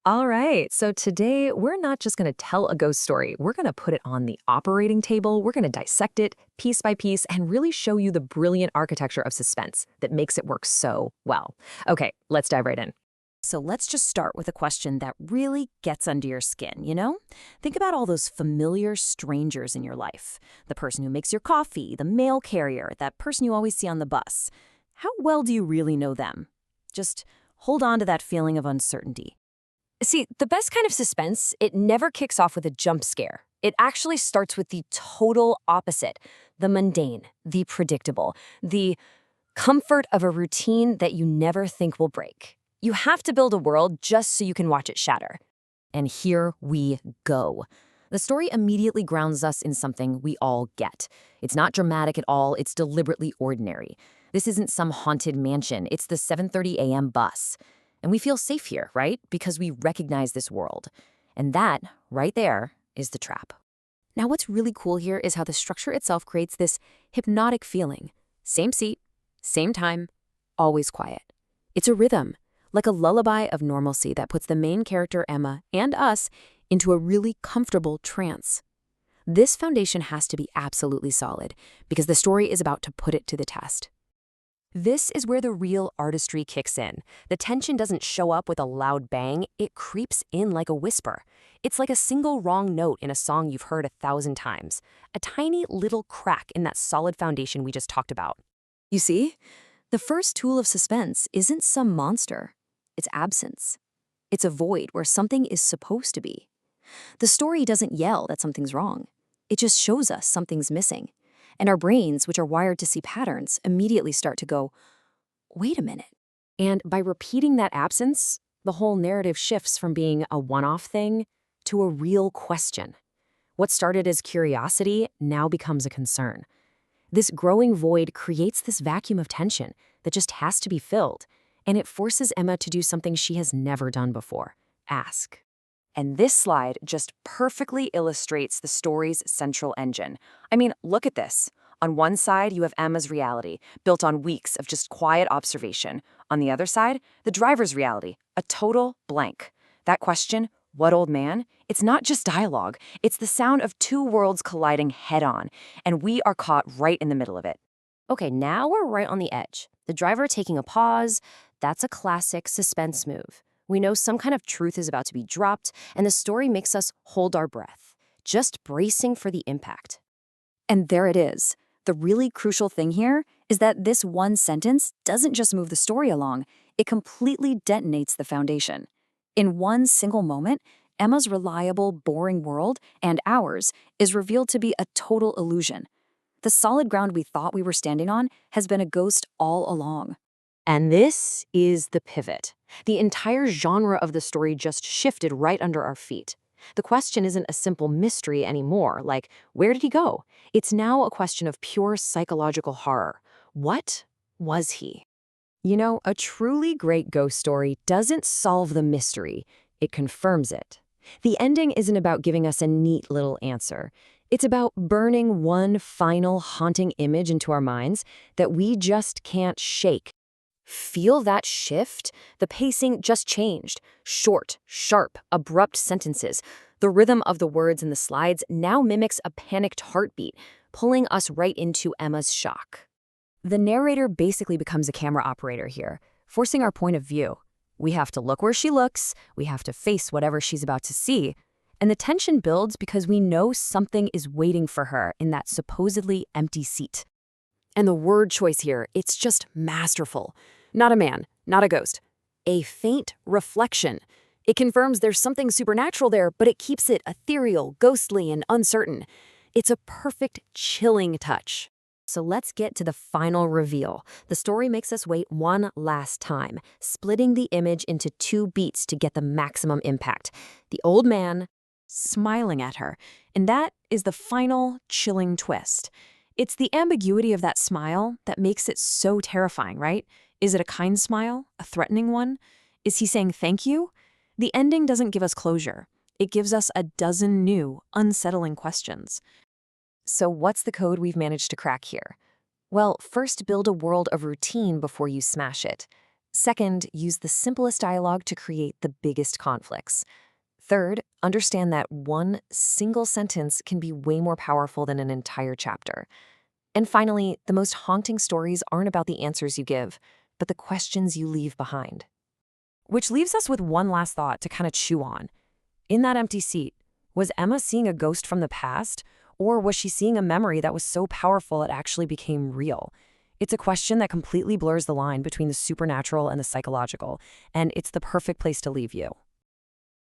All right, so today we're not just going to tell a ghost story. We're going to put it on the operating table. We're going to dissect it piece by piece and really show you the brilliant architecture of suspense that makes it work so well. Okay, let's dive right in. So let's just start with a question that really gets under your skin, you know? Think about all those familiar strangers in your life. The person who makes your coffee, the mail carrier, that person you always see on the bus. How well do you really know them? Just hold on to that feeling of uncertainty. See, the best kind of suspense, it never kicks off with a jump scare. It actually starts with the total opposite, the mundane, the predictable, the comfort of a routine that you never think will break. You have to build a world just so you can watch it shatter. And here we go. The story immediately grounds us in something we all get. It's not dramatic at all, it's deliberately ordinary. This isn't some haunted mansion, it's the 7:30 a.m. bus. And we feel safe here, right? Because we recognize this world. And that, right there, is the trap. Now, what's really cool here is how the structure itself creates this hypnotic feeling. Same seat, same time, always quiet. It's a rhythm, like a lullaby of normalcy that puts the main character, Emma, and us into a really comfortable trance. This foundation has to be absolutely solid because the story is about to put it to the test. This is where the real artistry kicks in. The tension doesn't show up with a loud bang, it creeps in like a whisper. It's like a single wrong note in a song you've heard 1,000 times. A tiny little crack in that solid foundation we just talked about. You see, the first tool of suspense isn't some monster. It's absence. It's a void where something is supposed to be. The story doesn't yell that something's wrong. It just shows us something's missing. And our brains, which are wired to see patterns, immediately start to go, wait a minute. And by repeating that absence, the whole narrative shifts from being a one-off thing to a real question. What started as curiosity now becomes a concern. This growing void creates this vacuum of tension that just has to be filled, and it forces Emma to do something she has never done before: ask. And this slide just perfectly illustrates the story's central engine. I mean, look at this. On one side, you have Emma's reality, built on weeks of just quiet observation. On the other side, the driver's reality, a total blank. That question, what old man? It's not just dialogue. It's the sound of two worlds colliding head-on, and we are caught right in the middle of it. Okay, now we're right on the edge. The driver taking a pause, that's a classic suspense move. We know some kind of truth is about to be dropped, and the story makes us hold our breath, just bracing for the impact. And there it is. The really crucial thing here is that this one sentence doesn't just move the story along, it completely detonates the foundation. In one single moment, Emma's reliable, boring world, and ours, is revealed to be a total illusion. The solid ground we thought we were standing on has been a ghost all along. And this is the pivot. The entire genre of the story just shifted right under our feet. The question isn't a simple mystery anymore, like, where did he go? It's now a question of pure psychological horror. What was he? You know, a truly great ghost story doesn't solve the mystery, it confirms it. The ending isn't about giving us a neat little answer. It's about burning one final haunting image into our minds that we just can't shake. Feel that shift? The pacing just changed. Short, sharp, abrupt sentences. The rhythm of the words in the slides now mimics a panicked heartbeat, pulling us right into Emma's shock. The narrator basically becomes a camera operator here, forcing our point of view. We have to look where she looks, we have to face whatever she's about to see, and the tension builds because we know something is waiting for her in that supposedly empty seat. And the word choice here, it's just masterful. Not a man, not a ghost. A faint reflection. It confirms there's something supernatural there, but it keeps it ethereal, ghostly, and uncertain. It's a perfect, chilling touch. So let's get to the final reveal. The story makes us wait one last time, splitting the image into two beats to get the maximum impact. The old man smiling at her, and that is the final, chilling twist. It's the ambiguity of that smile that makes it so terrifying, right? Is it a kind smile? A threatening one? Is he saying thank you? The ending doesn't give us closure. It gives us a dozen new, unsettling questions. So what's the code we've managed to crack here? Well, first build a world of routine before you smash it. Second, use the simplest dialogue to create the biggest conflicts. Third, understand that one single sentence can be way more powerful than an entire chapter. And finally, the most haunting stories aren't about the answers you give, but the questions you leave behind. Which leaves us with one last thought to kind of chew on. In that empty seat, was Emma seeing a ghost from the past, or was she seeing a memory that was so powerful it actually became real? It's a question that completely blurs the line between the supernatural and the psychological, and it's the perfect place to leave you.